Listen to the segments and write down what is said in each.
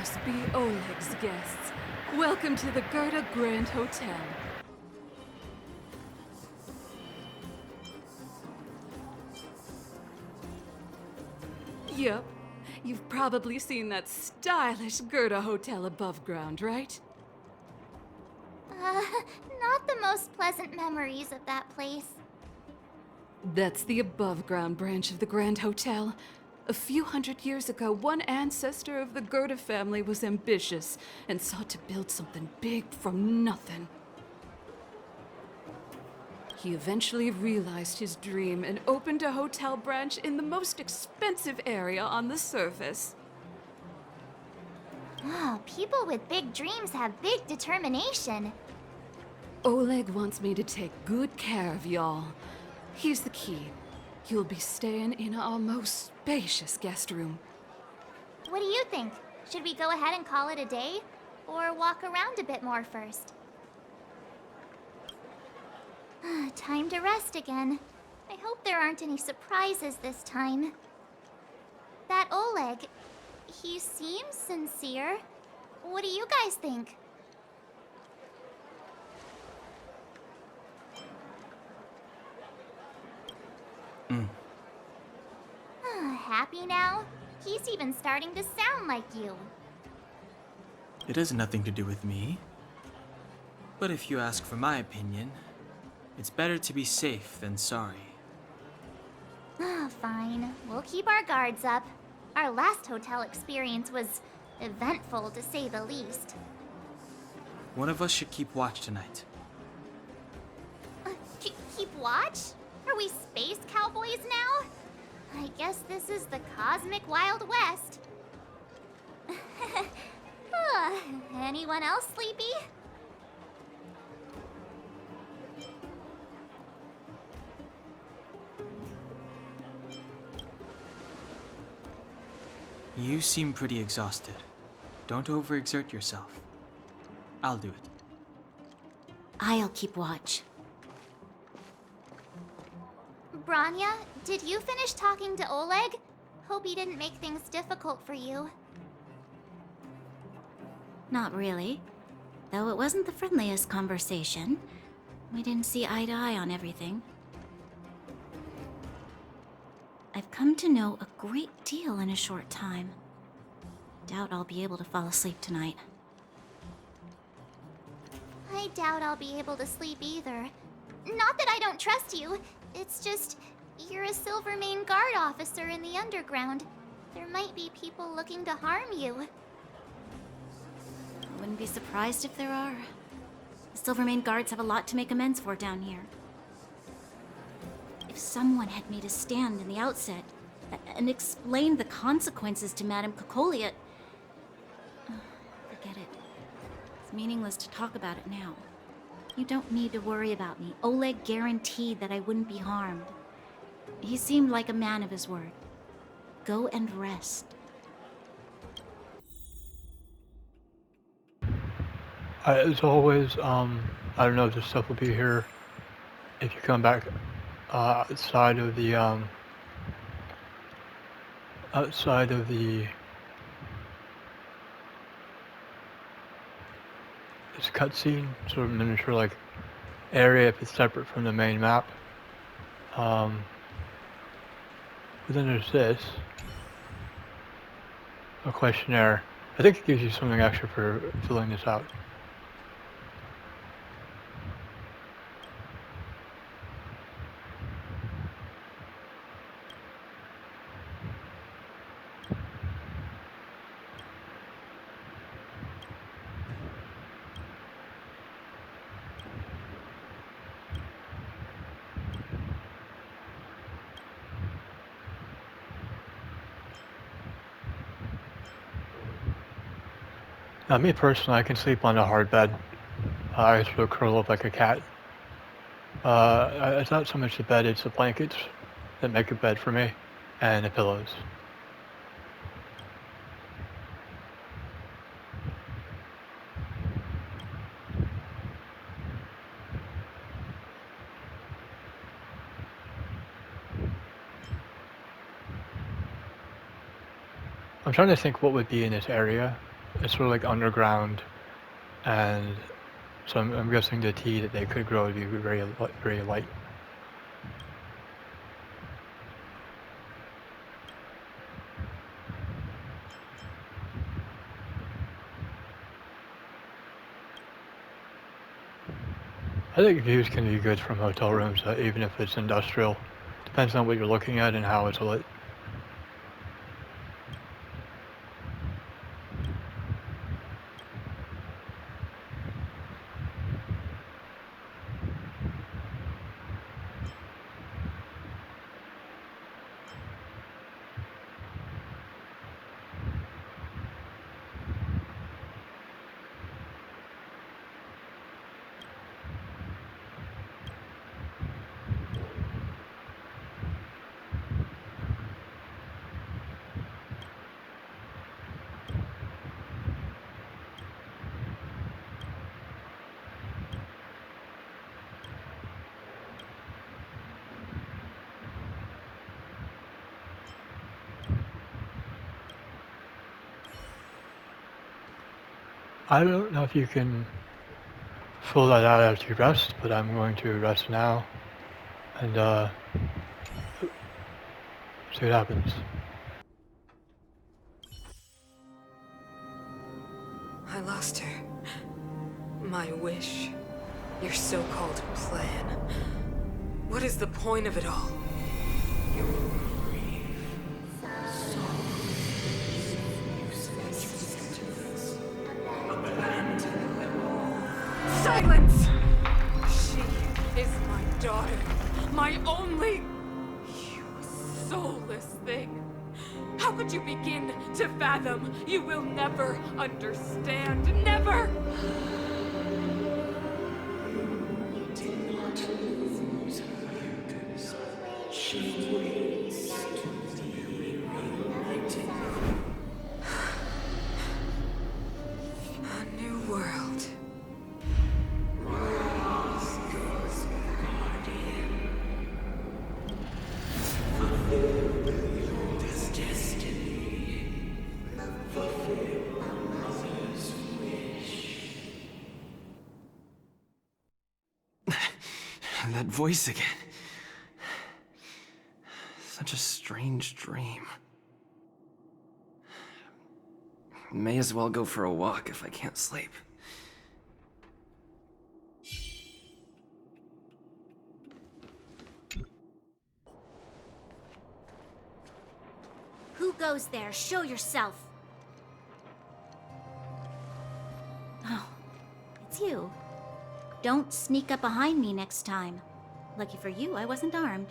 must be Oleg's guests. Welcome to the Gerda Grand Hotel. Yep. You've probably seen that stylish Gerda Hotel above ground, right? Not the most pleasant memories of that place. That's the above-ground branch of the Grand Hotel. A few hundred years ago, one ancestor of the Gerda family was ambitious and sought to build something big from nothing. He eventually realized his dream and opened a hotel branch in the most expensive area on the surface. Oh, people with big dreams have big determination. Oleg wants me to take good care of y'all. Here's the key. You'll be staying in our most spacious guest room. What do you think? Should we go ahead and call it a day? Or walk around a bit more first? Time to rest again. I hope there aren't any surprises this time. That Oleg, he seems sincere. What do you guys think? Happy now? He's even starting to sound like you. It has nothing to do with me. But if you ask for my opinion, it's better to be safe than sorry. Fine. We'll keep our guards up. Our last hotel experience was eventful, to say the least. One of us should keep watch tonight. Keep watch? Are we space cowboys now? I guess this is the cosmic Wild West. Anyone else sleepy? You seem pretty exhausted. Don't overexert yourself. I'll do it. I'll keep watch. Branya, did you finish talking to Oleg? Hope he didn't make things difficult for you. Not really. Though it wasn't the friendliest conversation. We didn't see eye to eye on everything. I've come to know a great deal in a short time. Doubt I'll be able to fall asleep tonight. I doubt I'll be able to sleep either. Not that I don't trust you. It's just, you're a Silvermane Guard officer in the underground. There might be people looking to harm you. I wouldn't be surprised if there are. The Silvermane Guards have a lot to make amends for down here. If someone had made a stand in the outset and explained the consequences to Madame Cocolia... Forget it. It's meaningless to talk about it now. You don't need to worry about me. Oleg guaranteed that I wouldn't be harmed. He seemed like a man of his word. Go and rest. As always, I don't know if this stuff will be here if you come back outside of the this cutscene, sort of miniature like area if it's separate from the main map. But then there's this, a questionnaire. I think it gives you something extra for filling this out. Now, me personally, I can sleep on a hard bed. I just will curl up like a cat. It's not so much the bed, it's the blankets that make a bed for me, and the pillows. I'm trying to think what would be in this area. It's sort of like underground, and so I'm guessing the tea that they could grow would be very light. I think views can be good from hotel rooms, even if it's industrial. Depends on what you're looking at and how it's lit. I don't know if you can fill that out after you rest, but I'm going to rest now and see what happens. I lost her. My wish. Your so-called plan. What is the point of it all? Silence! She is my daughter. My only... You soulless thing. How could you begin to fathom? You will never understand. Never! You did not lose her. She waits to be reunited. A new world. Rise, God's guardian. Fulfill this destiny. Fulfill a mother's wish. That voice again. Such a strange dream. May as well go for a walk if I can't sleep. Who goes there? Show yourself. Oh, it's you. Don't sneak up behind me next time. Lucky for you, I wasn't armed.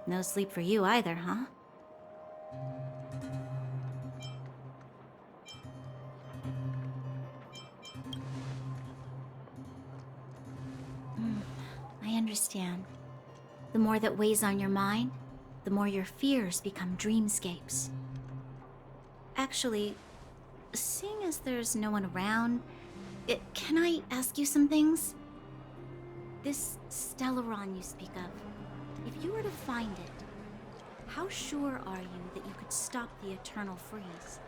No sleep for you either, huh? I understand. The more that weighs on your mind, the more your fears become dreamscapes. Actually, seeing as there's no one around, can I ask you some things? This Stellaron you speak of, if you were to find it, how sure are you that you could stop the eternal freeze?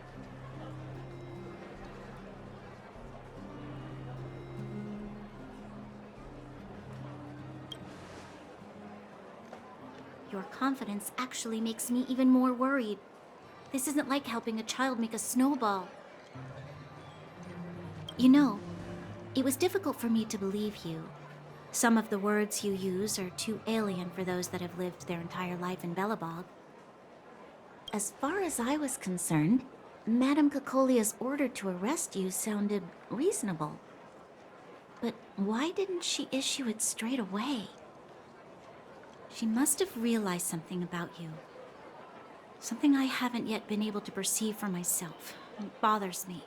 Your confidence actually makes me even more worried. This isn't like helping a child make a snowball. You know, it was difficult for me to believe you. Some of the words you use are too alien for those that have lived their entire life in Belobog. As far as I was concerned, Madame Cocolia's order to arrest you sounded reasonable. But why didn't she issue it straight away? She must have realized something about you. Something I haven't yet been able to perceive for myself. It bothers me.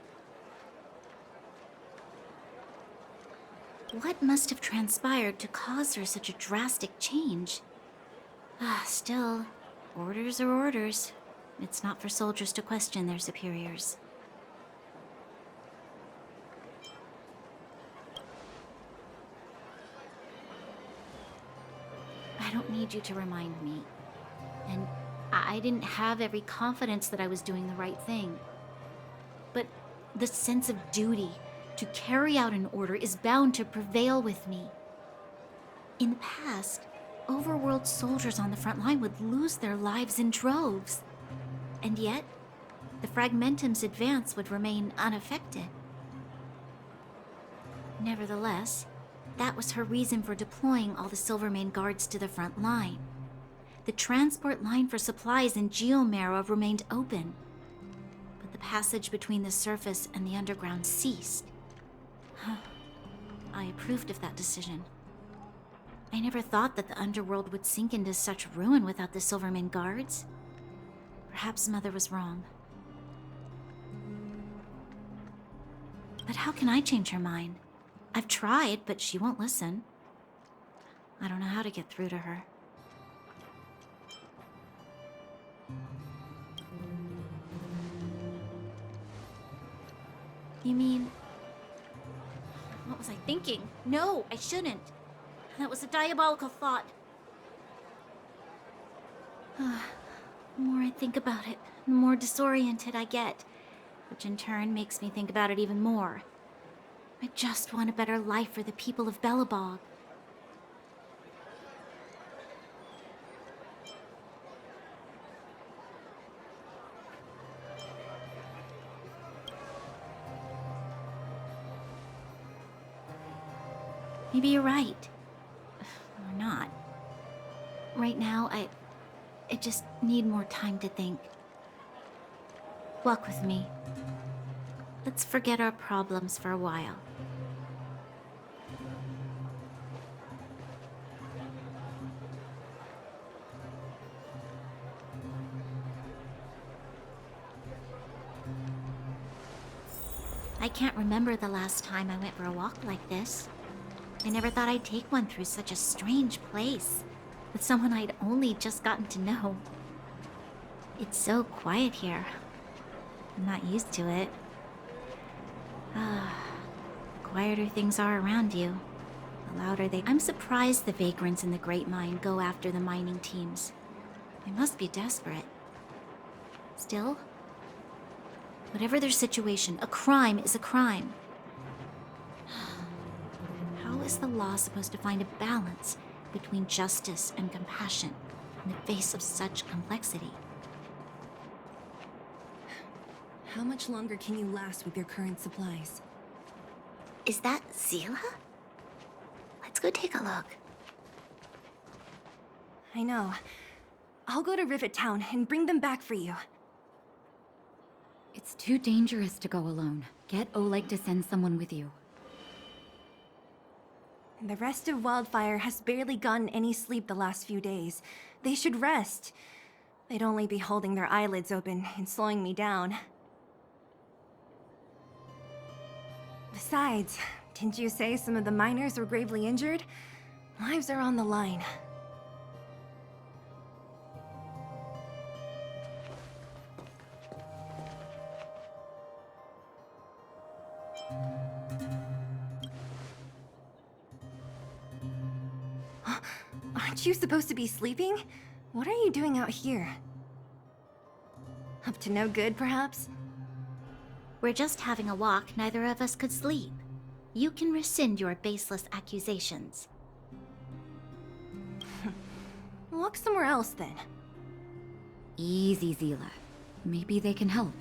What must have transpired to cause her such a drastic change? Still, orders are orders. It's not for soldiers to question their superiors. I don't need you to remind me. And I didn't have every confidence that I was doing the right thing. but the sense of duty to carry out an order is bound to prevail with me. In the past, overworld soldiers on the front line would lose their lives in droves. And yet, the Fragmentum's advance would remain unaffected. Nevertheless, that was her reason for deploying all the Silvermane guards to the front line. The transport line for supplies in Geomera remained open, but the passage between the surface and the underground ceased. I approved of that decision. I never thought that the underworld would sink into such ruin without the Silvermane guards. Perhaps Mother was wrong. But how can I change her mind? I've tried, but she won't listen. I don't know how to get through to her. You mean... What was I thinking? No, I shouldn't. That was a diabolical thought. The more I think about it, the more disoriented I get, which in turn makes me think about it even more. I just want a better life for the people of Belobog. Maybe you're right. Or not. Right now, I just need more time to think. Walk with me. Let's forget our problems for a while. I can't remember the last time I went for a walk like this. I never thought I'd take one through such a strange place, with someone I'd only just gotten to know. It's so quiet here. I'm not used to it. The quieter things are around you, the louder they... I'm surprised the vagrants in the Great Mine go after the mining teams. They must be desperate. Still, whatever their situation, a crime is a crime. How is the law supposed to find a balance between justice and compassion in the face of such complexity? How much longer can you last with your current supplies? Is that Zila? Let's go take a look. I know. I'll go to Rivet Town and bring them back for you. It's too dangerous to go alone. Get Oleg to send someone with you. The rest of Wildfire has barely gotten any sleep the last few days. They should rest. They'd only be holding their eyelids open and slowing me down. Besides, didn't you say some of the miners were gravely injured? Lives are on the line. Aren't you supposed to be sleeping? What are you doing out here? Up to no good, perhaps? We're just having a walk. Neither of us could sleep. You can rescind your baseless accusations. Walk somewhere else, then. Easy, Zila. Maybe they can help.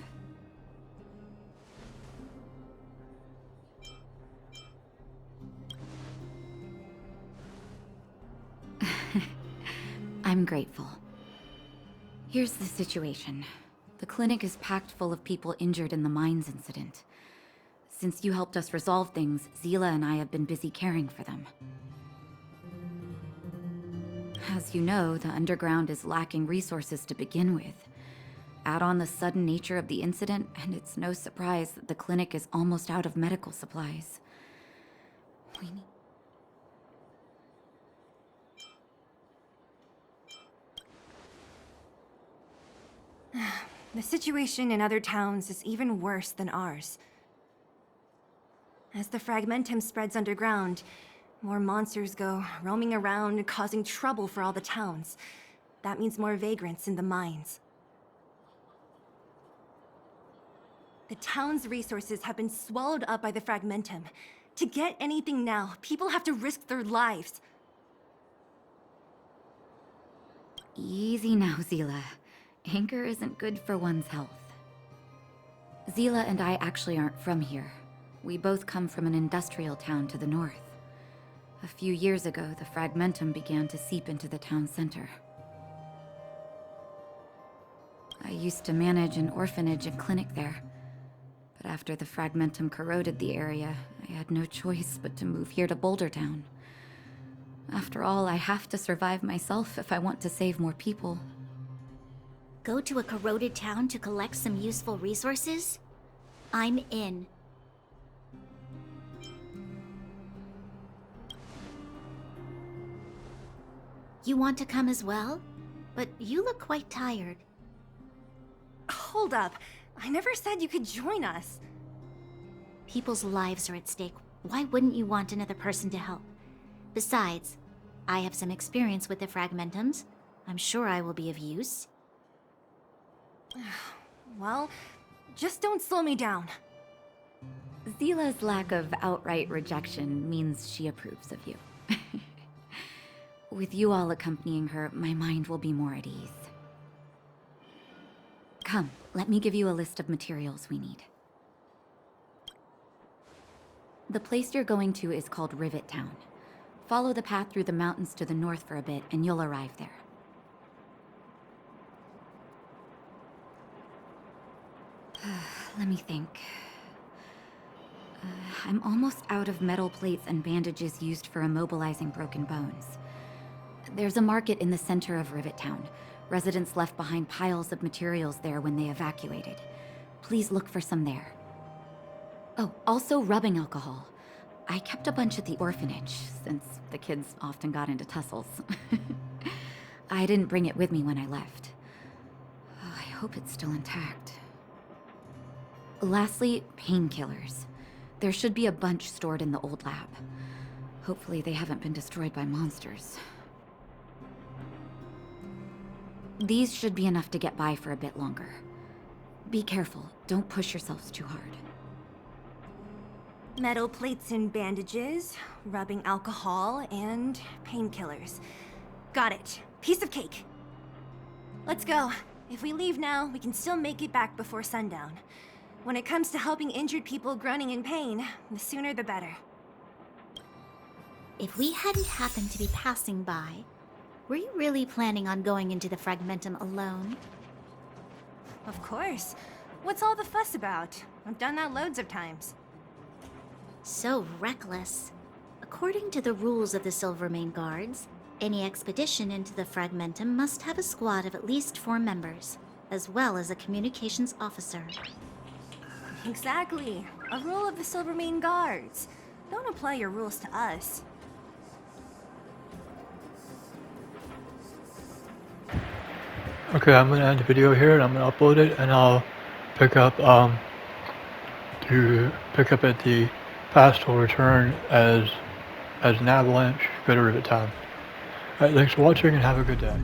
I'm grateful. Here's the situation. The clinic is packed full of people injured in the mines incident. Since you helped us resolve things, Zila and I have been busy caring for them. As you know, the underground is lacking resources to begin with. Add on the sudden nature of the incident, and it's no surprise that the clinic is almost out of medical supplies. We need... The situation in other towns is even worse than ours. As the Fragmentum spreads underground, more monsters go roaming around, causing trouble for all the towns. That means more vagrants in the mines. The town's resources have been swallowed up by the Fragmentum. To get anything now, people have to risk their lives. Easy now, Zila. Anger isn't good for one's health. Zila and I actually aren't from here. We both come from an industrial town to the north. A few years ago, the Fragmentum began to seep into the town center. I used to manage an orphanage and clinic there. But after the Fragmentum corroded the area, I had no choice but to move here to Boulder Town. After all, I have to survive myself if I want to save more people. Go to a corroded town to collect some useful resources? I'm in. You want to come as well? But you look quite tired. Hold up. I never said you could join us. People's lives are at stake. Why wouldn't you want another person to help? Besides, I have some experience with the Fragmentums. I'm sure I will be of use. Well, just don't slow me down. Zila's lack of outright rejection means she approves of you. With you all accompanying her, my mind will be more at ease. Come, let me give you a list of materials we need. The place you're going to is called Rivet Town. Follow the path through the mountains to the north for a bit, and you'll arrive there. Let me think. I'm almost out of metal plates and bandages used for immobilizing broken bones. There's a market in the center of Rivet Town. Residents left behind piles of materials there when they evacuated. Please look for some there. Oh, also rubbing alcohol. I kept a bunch at the orphanage, since the kids often got into tussles. I didn't bring it with me when I left. Oh, I hope it's still intact. Lastly, painkillers. There should be a bunch stored in the old lab. Hopefully they haven't been destroyed by monsters. These should be enough to get by for a bit longer. Be careful, don't push yourselves too hard. Metal plates and bandages, rubbing alcohol, and painkillers. Got it. Piece of cake. Let's go. If we leave now, we can still make it back before sundown. When it comes to helping injured people groaning in pain, the sooner the better. If we hadn't happened to be passing by, were you really planning on going into the Fragmentum alone? Of course. What's all the fuss about? I've done that loads of times. So reckless. According to the rules of the Silvermane Guards, any expedition into the Fragmentum must have a squad of at least 4 members, as well as a communications officer. Exactly. A rule of the Silvermane Guards. Don't apply your rules to us. Okay, I'm gonna end the video here and I'm gonna upload it, and I'll pick up at the past will return as an avalanche. Go to Rivet Town. Alright, thanks for watching and have a good day.